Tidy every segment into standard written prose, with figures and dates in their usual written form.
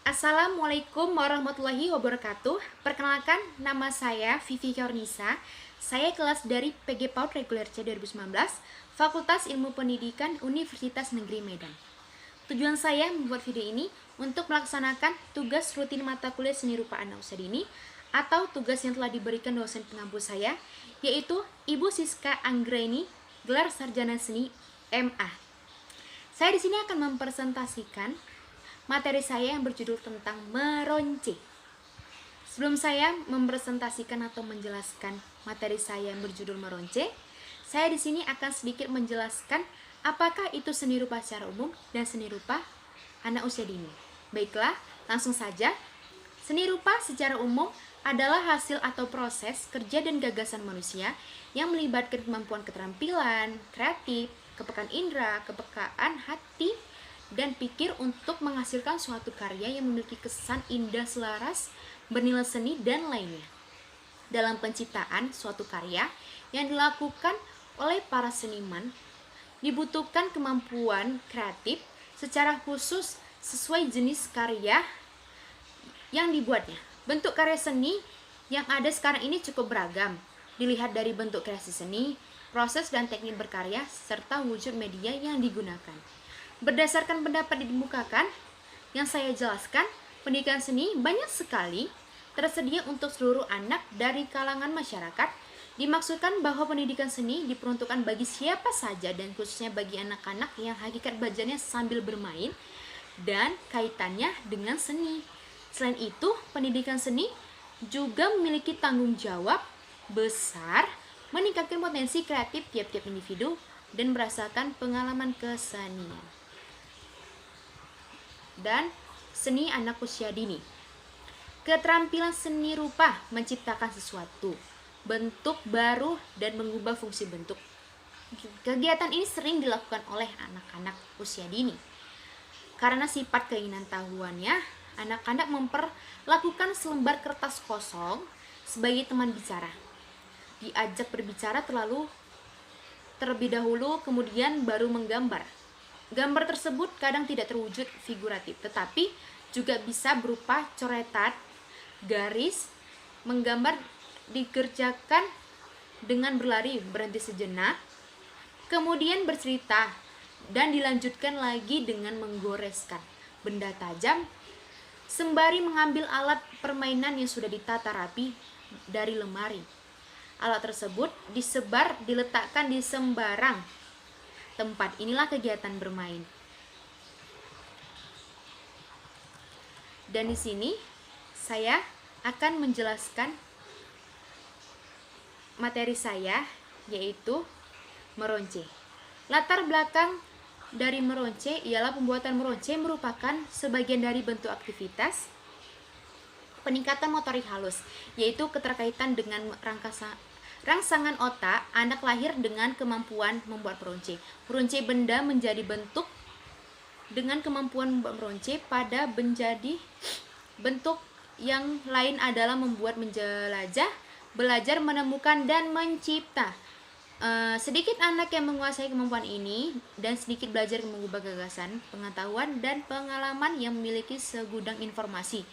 Assalamualaikum warahmatullahi wabarakatuh. Perkenalkan, nama saya Vivi Kaurnisa. Saya kelas dari PG PAUD Reguler C 2019, Fakultas Ilmu Pendidikan Universitas Negeri Medan. Tujuan saya membuat video ini untuk melaksanakan tugas rutin mata kuliah seni rupa anak usia dini atau tugas yang telah diberikan dosen pengampu saya, yaitu Ibu Siska Anggraini, gelar sarjana seni MA. Saya di sini akan mempresentasikan materi saya yang berjudul tentang meronce. Sebelum saya mempresentasikan atau menjelaskan materi saya yang berjudul meronce, saya di sini akan sedikit menjelaskan apakah itu seni rupa secara umum dan seni rupa anak usia dini. Baiklah, langsung saja. Seni rupa secara umum adalah hasil atau proses kerja dan gagasan manusia yang melibatkan kemampuan keterampilan, kreatif, kepekaan indera, kepekaan hati, dan pikir untuk menghasilkan suatu karya yang memiliki kesan indah selaras, bernilai seni, dan lainnya. Dalam penciptaan suatu karya yang dilakukan oleh para seniman, dibutuhkan kemampuan kreatif secara khusus sesuai jenis karya yang dibuatnya. Bentuk karya seni yang ada sekarang ini cukup beragam, dilihat dari bentuk kreasi seni, proses dan teknik berkarya, serta wujud media yang digunakan. Berdasarkan pendapat yang dikemukakan, yang saya jelaskan, pendidikan seni banyak sekali tersedia untuk seluruh anak dari kalangan masyarakat. Dimaksudkan bahwa pendidikan seni diperuntukkan bagi siapa saja dan khususnya bagi anak-anak yang hakikat belajarnya sambil bermain dan kaitannya dengan seni. Selain itu, pendidikan seni juga memiliki tanggung jawab besar meningkatkan potensi kreatif tiap-tiap individu dan merasakan pengalaman kesenian. Dan seni anak usia dini. Keterampilan seni rupa menciptakan sesuatu, bentuk baru dan mengubah fungsi bentuk. Kegiatan ini sering dilakukan oleh anak-anak usia dini. Karena sifat keinginan tahuannya, anak-anak memperlakukan selembar kertas kosong sebagai teman bicara. Diajak berbicara terlebih dahulu, kemudian baru menggambar. Gambar tersebut kadang tidak terwujud figuratif, tetapi juga bisa berupa coretan, garis, menggambar dikerjakan dengan berlari, berhenti sejenak, kemudian bercerita, dan dilanjutkan lagi dengan menggoreskan benda tajam, sembari mengambil alat permainan yang sudah ditata rapi dari lemari. Alat tersebut diletakkan di sembarang tempat. Inilah kegiatan bermain. Dan di sini saya akan menjelaskan materi saya, yaitu meronce. Latar belakang dari meronce ialah pembuatan meronce merupakan sebagian dari bentuk aktivitas peningkatan motorik halus, yaitu keterkaitan dengan rangsangan otak anak lahir dengan kemampuan membuat meronce. Meronce benda menjadi bentuk dengan kemampuan membuat meronce pada menjadi bentuk yang lain adalah membuat, menjelajah, belajar, menemukan, dan mencipta. Sedikit anak yang menguasai kemampuan ini dan sedikit belajar mengubah gagasan, pengetahuan, dan pengalaman yang memiliki segudang informasi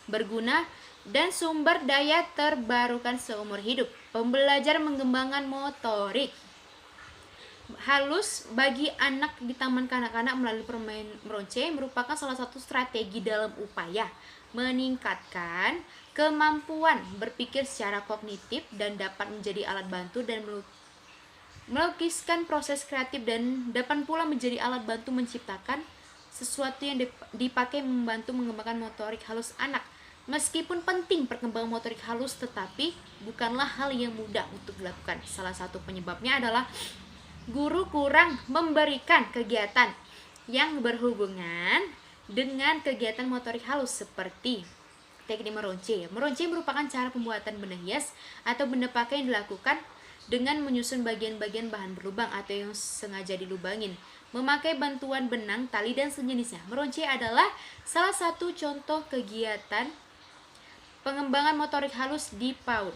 berguna dan sumber daya terbarukan seumur hidup. Pembelajar mengembangkan motorik halus bagi anak di taman kanak-kanak melalui permainan meronce merupakan salah satu strategi dalam upaya meningkatkan kemampuan berpikir secara kognitif dan dapat menjadi alat bantu dan melukiskan proses kreatif dan dapat pula menjadi alat bantu menciptakan sesuatu yang dipakai membantu mengembangkan motorik halus anak. Meskipun penting perkembangan motorik halus, tetapi bukanlah hal yang mudah untuk dilakukan. Salah satu penyebabnya adalah guru kurang memberikan kegiatan yang berhubungan dengan kegiatan motorik halus seperti teknik meronce. Meronce merupakan cara pembuatan benda hias atau benda pakai yang dilakukan dengan menyusun bagian-bagian bahan berlubang atau yang sengaja dilubangin, memakai bantuan benang, tali, dan sejenisnya. Meronce adalah salah satu contoh kegiatan pengembangan motorik halus di PAUD.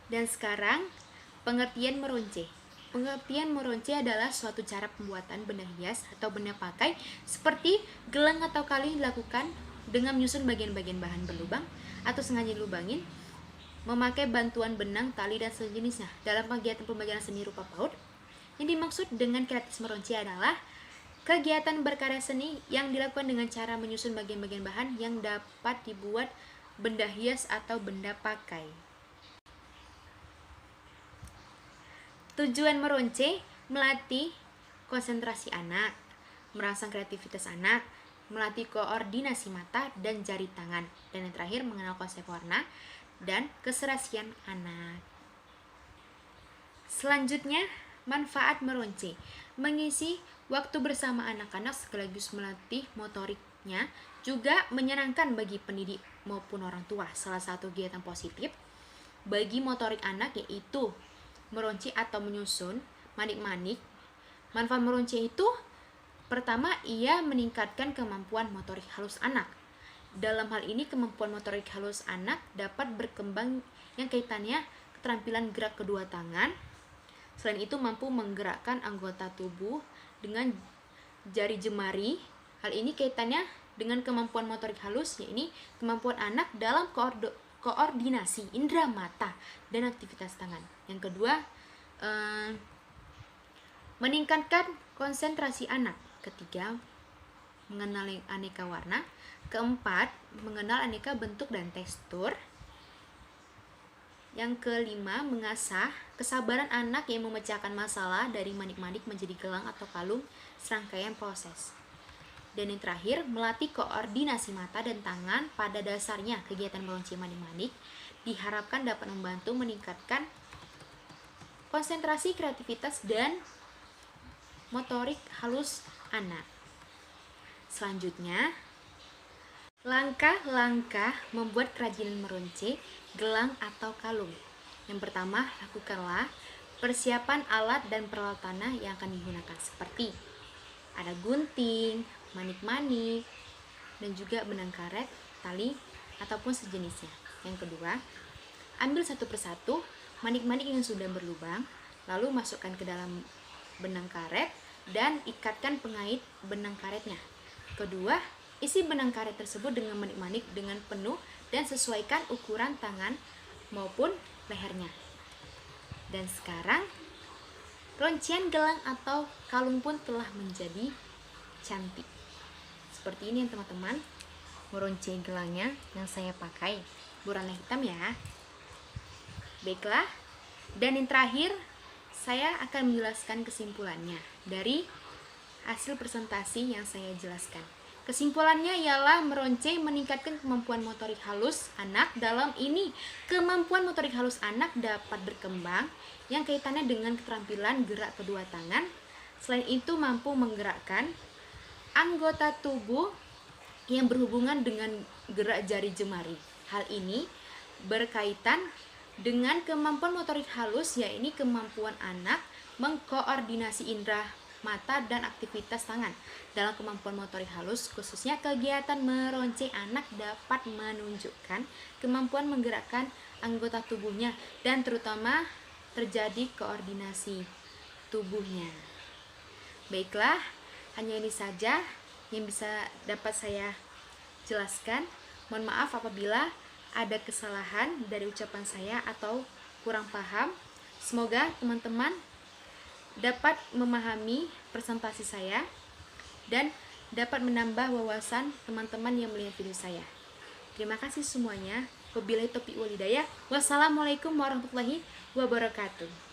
Dan sekarang pengertian meronce. Pengertian meronce adalah suatu cara pembuatan benda hias atau benda pakai seperti gelang atau kalung dilakukan dengan menyusun bagian-bagian bahan berlubang atau sengaja dilubangin, memakai bantuan benang, tali, dan sejenisnya. Dalam kegiatan pembelajaran seni rupa PAUD, yang dimaksud dengan kreatif meronce adalah kegiatan berkarya seni yang dilakukan dengan cara menyusun bagian-bagian bahan yang dapat dibuat benda hias atau benda pakai. Tujuan meronce melatih konsentrasi anak, merangsang kreativitas anak, melatih koordinasi mata dan jari tangan, dan yang terakhir mengenal konsep warna dan keserasian anak. Selanjutnya, manfaat meronce mengisi waktu bersama anak-anak sekaligus melatih motoriknya, juga menyenangkan bagi pendidik maupun orang tua. Salah satu kegiatan positif bagi motorik anak yaitu meronce atau menyusun manik-manik. Manfaat meronce itu pertama, ia meningkatkan kemampuan motorik halus anak. Dalam hal ini kemampuan motorik halus anak dapat berkembang yang kaitannya keterampilan gerak kedua tangan. Selain itu mampu menggerakkan anggota tubuh dengan jari jemari. Hal ini kaitannya dengan kemampuan motorik halus, yaitu kemampuan anak dalam koordinasi indera mata dan aktivitas tangan. Yang kedua, meningkatkan konsentrasi anak. Ketiga, mengenal aneka warna. Keempat, mengenal aneka bentuk dan tekstur. Yang kelima, mengasah kesabaran anak yang memecahkan masalah dari manik-manik menjadi gelang atau kalung, serangkaian proses. Dan yang terakhir, melatih koordinasi mata dan tangan. Pada dasarnya, kegiatan meronce manik-manik diharapkan dapat membantu meningkatkan konsentrasi, kreativitas, dan motorik halus anak. Selanjutnya, langkah-langkah membuat kerajinan meronce, gelang atau kalung. Yang pertama, lakukanlah persiapan alat dan peralatannya yang akan digunakan, seperti ada gunting, manik-manik, dan juga benang karet, tali, ataupun sejenisnya. Yang kedua, ambil satu persatu manik-manik yang sudah berlubang, lalu masukkan ke dalam benang karet dan ikatkan pengait benang karetnya. Kedua, isi benang karet tersebut dengan manik-manik dengan penuh dan sesuaikan ukuran tangan maupun lehernya. Dan sekarang, roncian gelang atau kalung pun telah menjadi cantik. Seperti ini teman-teman, meronce gelangnya yang saya pakai berwarna hitam ya. Baiklah, dan yang terakhir saya akan menjelaskan kesimpulannya dari hasil presentasi yang saya jelaskan. Kesimpulannya ialah meronce meningkatkan kemampuan motorik halus anak. Dalam ini, kemampuan motorik halus anak dapat berkembang yang kaitannya dengan keterampilan gerak kedua tangan. Selain itu mampu menggerakkan anggota tubuh yang berhubungan dengan gerak jari jemari. Hal ini berkaitan dengan kemampuan motorik halus, yaitu kemampuan anak mengkoordinasi indera mata dan aktivitas tangan. Dalam kemampuan motorik halus, khususnya kegiatan meronce anak dapat menunjukkan kemampuan menggerakkan anggota tubuhnya dan terutama terjadi koordinasi tubuhnya. Baiklah, hanya ini saja yang bisa dapat saya jelaskan. Mohon maaf apabila ada kesalahan dari ucapan saya atau kurang paham. Semoga teman-teman dapat memahami presentasi saya dan dapat menambah wawasan teman-teman yang melihat video saya. Terima kasih semuanya. Wabillahi taufiq wal hidayah. Wassalamualaikum warahmatullahi wabarakatuh.